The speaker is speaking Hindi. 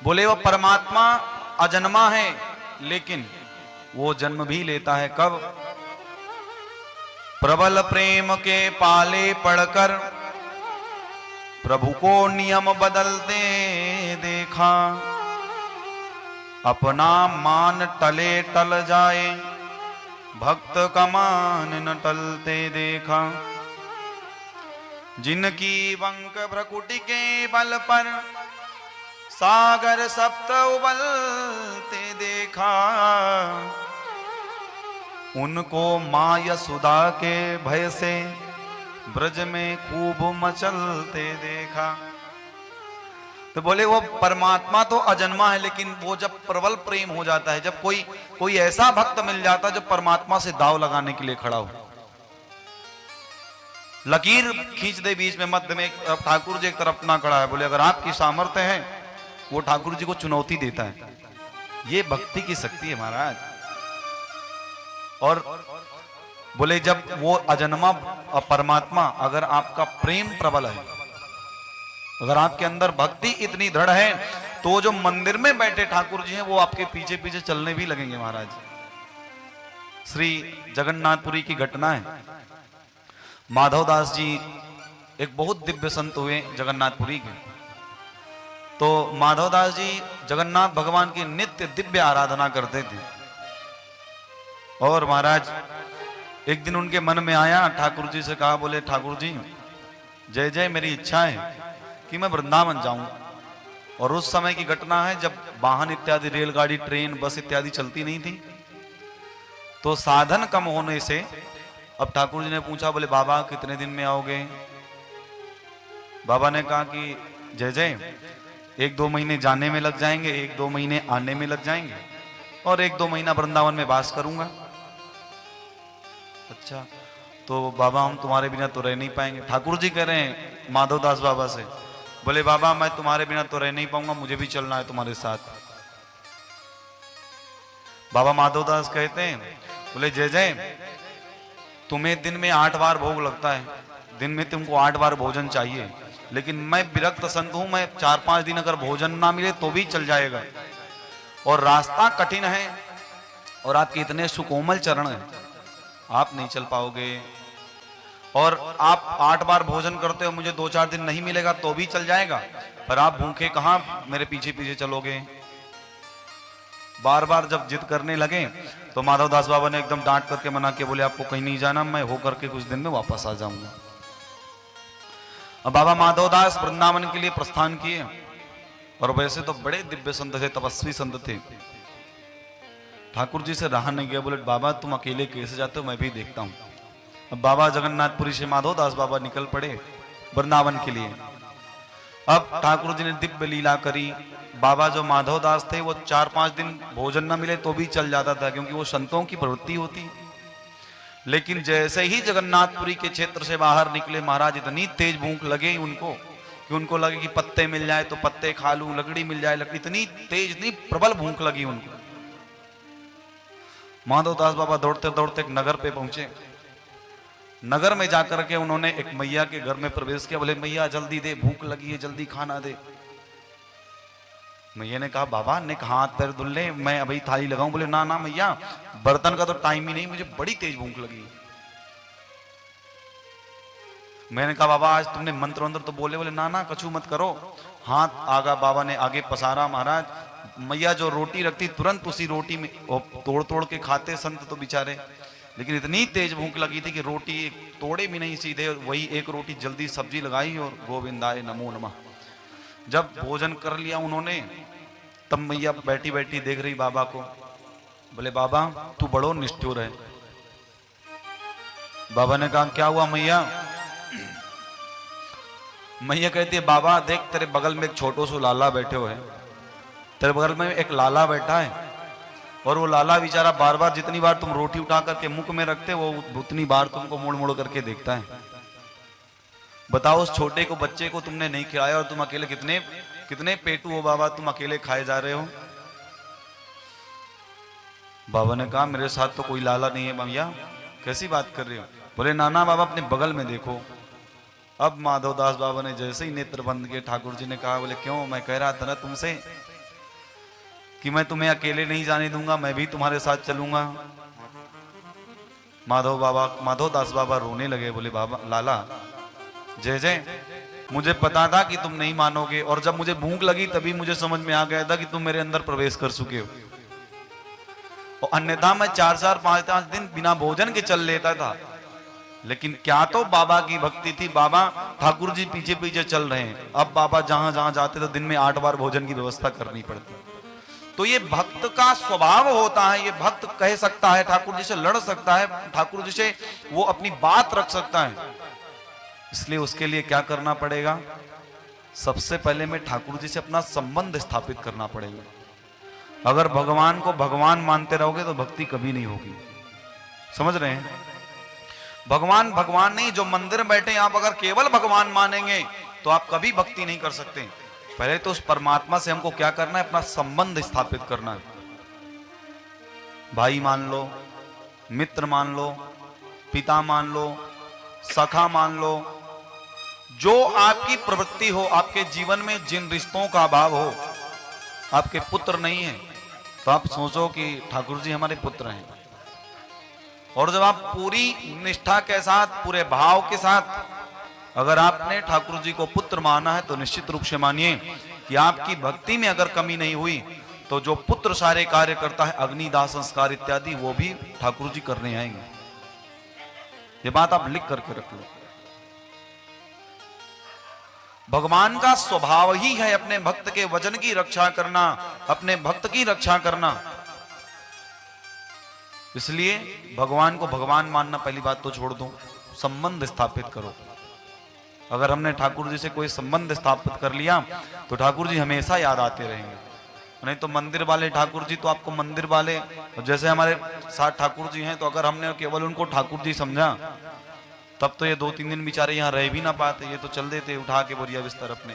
बोले वो परमात्मा अजन्मा है, लेकिन वो जन्म भी लेता है कब? प्रबल प्रेम के पाले पड़कर प्रभु को नियम बदलते देखा, अपना मान टले टल जाए, भक्त का मान न टलते देखा। जिनकी वंक भ्रकुटी के बल पर सागर सप्त उबलते देखा, उनको माँ यशोदा के भय से ब्रज में खूब मचलते देखा। तो बोले वो परमात्मा तो अजन्मा है, लेकिन वो जब प्रबल प्रेम हो जाता है, जब कोई ऐसा भक्त मिल जाता है जो परमात्मा से दाव लगाने के लिए खड़ा हो, लकीर खींच दे बीच में, मध्य में ठाकुर जी एक तरफ अपना खड़ा है, बोले अगर आपकी सामर्थ्य है, वो ठाकुर जी को चुनौती देता है। ये भक्ति की शक्ति है महाराज। और बोले जब वो अजन्मा परमात्मा, अगर आपका प्रेम प्रबल है, अगर आपके अंदर भक्ति इतनी दृढ़ है, तो जो मंदिर में बैठे ठाकुर जी हैं वो आपके पीछे पीछे चलने भी लगेंगे महाराज। श्री जगन्नाथपुरी की घटना है। माधवदास जी एक बहुत दिव्य संत हुए जगन्नाथपुरी के। तो माधवदास जी जगन्नाथ भगवान की नित्य दिव्य आराधना करते थे। और महाराज एक दिन उनके मन में आया, ठाकुर जी से कहा, बोले ठाकुर जी जय जय, मेरी इच्छा है कि मैं वृंदावन जाऊं। और उस समय की घटना है जब वाहन इत्यादि, रेलगाड़ी, ट्रेन, बस इत्यादि चलती नहीं थी, तो साधन कम होने से अब ठाकुर जी ने पूछा, बोले बाबा कितने दिन में आओगे? बाबा ने कहा कि जय जय, 1-2 महीने जाने में लग जाएंगे, 1-2 महीने आने में लग जाएंगे, और 1-2 महीना वृंदावन में वास करूंगा। अच्छा, तो बाबा हम तुम्हारे बिना तो रह नहीं पाएंगे। ठाकुर जी कह रहे हैं माधवदास बाबा से, बोले बाबा मैं तुम्हारे बिना तो रह नहीं पाऊंगा, मुझे भी चलना है तुम्हारे साथ। बाबा माधवदास कहते हैं, बोले जय जय, तुम्हें दिन में 8 बार भोग लगता है, दिन में तुमको 8 बार भोजन चाहिए, लेकिन मैं विरक्त संत हूं, मैं 4-5 दिन अगर भोजन ना मिले तो भी चल जाएगा, और रास्ता कठिन है, और आपके इतने सुकोमल चरण हैं, आप नहीं चल पाओगे। और आप 8 बार भोजन करते हो, मुझे 2-4 दिन नहीं मिलेगा तो भी चल जाएगा, पर आप भूखे कहां मेरे पीछे पीछे चलोगे? बार बार जब जिद करने लगे तो माधवदास बाबा ने एकदम डांट करके मना किया, बोले आपको कहीं नहीं जाना, मैं हो करके कुछ दिन में वापस आ जाऊंगा। अब बाबा माधवदास वृंदावन के लिए प्रस्थान किए, और वैसे तो बड़े दिव्य संत थे, तपस्वी संत थे। ठाकुर जी से रहा नहीं गया, बोले बाबा तुम अकेले कैसे जाते हो, मैं भी देखता हूं। अब बाबा जगन्नाथपुरी से माधवदास बाबा निकल पड़े वृंदावन के लिए। अब ठाकुर जी ने दिव्य लीला करी। बाबा जो माधवदास थे वो 4-5 दिन भोजन न मिले तो भी चल जाता था, क्योंकि वो संतों की प्रवृत्ति होती। लेकिन जैसे ही जगन्नाथपुरी के क्षेत्र से बाहर निकले महाराज, इतनी तेज भूख लगे उनको कि उनको लगे कि पत्ते मिल जाए तो पत्ते खा लूं, लकड़ी मिल जाए लकड़ी, इतनी तेज, इतनी प्रबल भूख लगी उनको। माधवदास बाबा दौड़ते दौड़ते एक नगर पे पहुंचे। नगर में जाकर के उन्होंने एक मैया के घर में प्रवेश किया। बोले मैया जल्दी दे, भूख लगी है, जल्दी खाना दे। मैया ने कहा बाबा ने कहा हाथ पैर धुल ले, मैं अभी थाली लगाऊं। बोले ना ना मैया, बर्तन का तो टाइम ही नहीं, मुझे बड़ी तेज भूख लगी। मैंने कहा बाबा आज तुमने मंत्र वंत्र तो बोले? बोले ना ना कछु मत करो। हाथ आगा बाबा ने आगे पसारा महाराज। मैया जो रोटी रखती तुरंत उसी रोटी में तोड़ तोड़ के खाते संत तो बेचारे। लेकिन इतनी तेज भूख लगी थी कि रोटी तोड़े भी नहीं, सीधे वही एक रोटी जल्दी सब्जी लगाई और गोविंदाय नमो नमः। जब भोजन कर लिया उन्होंने, तब मैया बैठी बैठी देख रही बाबा को। बोले बाबा तू बड़ो निष्ठुर है। बाबा ने कहा क्या हुआ मैया? मैया कहती है बाबा देख तेरे बगल में एक छोटो सो लाला बैठे हुए, तेरे बगल में एक लाला बैठा है, और वो लाला बेचारा बार बार जितनी बार तुम रोटी उठा करके मुख में रखते वो उतनी बार तुमको मोड़ मोड़ करके देखता है। बताओ उस छोटे को बच्चे को तुमने नहीं खिलाया और तुम अकेले कितने कितने पेटू हो बाबा, तुम अकेले खाए जा रहे हो। बाबा ने कहा मेरे साथ तो कोई लाला नहीं है भैया, कैसी बात कर रहे हो? बोले नाना बाबा अपने बगल में देखो। अब माधवदास बाबा ने जैसे ही नेत्र बंद किए, ठाकुर जी ने कहा बोले क्यों? मैं कह रहा था ना तुमसे कि मैं तुम्हें अकेले नहीं जाने दूंगा, मैं भी तुम्हारे साथ चलूंगा। माधव दास बाबा रोने लगे, बोले बाबा लाला जय जय, मुझे पता था कि तुम नहीं मानोगे, और जब मुझे भूख लगी तभी मुझे समझ में आ गया था कि तुम मेरे अंदर प्रवेश कर चुके हो, और अन्यथा मैं 4-4 5-5 दिन बिना भोजन के चल लेता था। लेकिन क्या तो बाबा की भक्ति थी, बाबा ठाकुर जी पीछे पीछे चल रहे हैं। अब बाबा जहां जहां जाते तो दिन में 8 बार भोजन की व्यवस्था करनी पड़ती। तो ये भक्त का स्वभाव होता है, ये भक्त कह सकता है, ठाकुर जी से लड़ सकता है, ठाकुर जी से वो अपनी बात रख सकता है। इसलिए उसके लिए क्या करना पड़ेगा? सबसे पहले में ठाकुर जी से अपना संबंध स्थापित करना पड़ेगा। अगर भगवान को भगवान मानते रहोगे तो भक्ति कभी नहीं होगी। समझ रहे हैं? भगवान भगवान नहीं, जो मंदिर में बैठे आप अगर केवल भगवान मानेंगे तो आप कभी भक्ति नहीं कर सकते। पहले तो उस परमात्मा से हमको क्या करना है? अपना संबंध स्थापित करना है। भाई मान लो, मित्र मान लो, पिता मान लो, सखा मान लो, जो आपकी प्रवृत्ति हो, आपके जीवन में जिन रिश्तों का अभाव हो, आपके पुत्र नहीं है तो आप सोचो कि ठाकुर जी हमारे पुत्र हैं। और जब आप पूरी निष्ठा के साथ, पूरे भाव के साथ अगर आपने ठाकुर जी को पुत्र माना है तो निश्चित रूप से मानिए कि आपकी भक्ति में अगर कमी नहीं हुई तो जो पुत्र सारे कार्य करता है, अग्निदाह संस्कार इत्यादि, वो भी ठाकुर जी करने आएंगे। ये बात आप लिख करके रख लो। भगवान का स्वभाव ही है अपने भक्त के वचन की रक्षा करना, अपने भक्त की रक्षा करना। इसलिए भगवान को भगवान मानना पहली बात तो छोड़ दो, संबंध स्थापित करो। अगर हमने ठाकुर जी से कोई संबंध स्थापित कर लिया तो ठाकुर जी हमेशा याद आते रहेंगे। नहीं तो मंदिर वाले ठाकुर जी तो आपको मंदिर वाले, जैसे हमारे साथ ठाकुर जी हैं, तो अगर हमने केवल उनको ठाकुर जी समझा तब तो ये 2-3 दिन बेचारे यहाँ रह भी ना पाते, ये तो चल देते उठा के बोरिया बिस्तर अपने।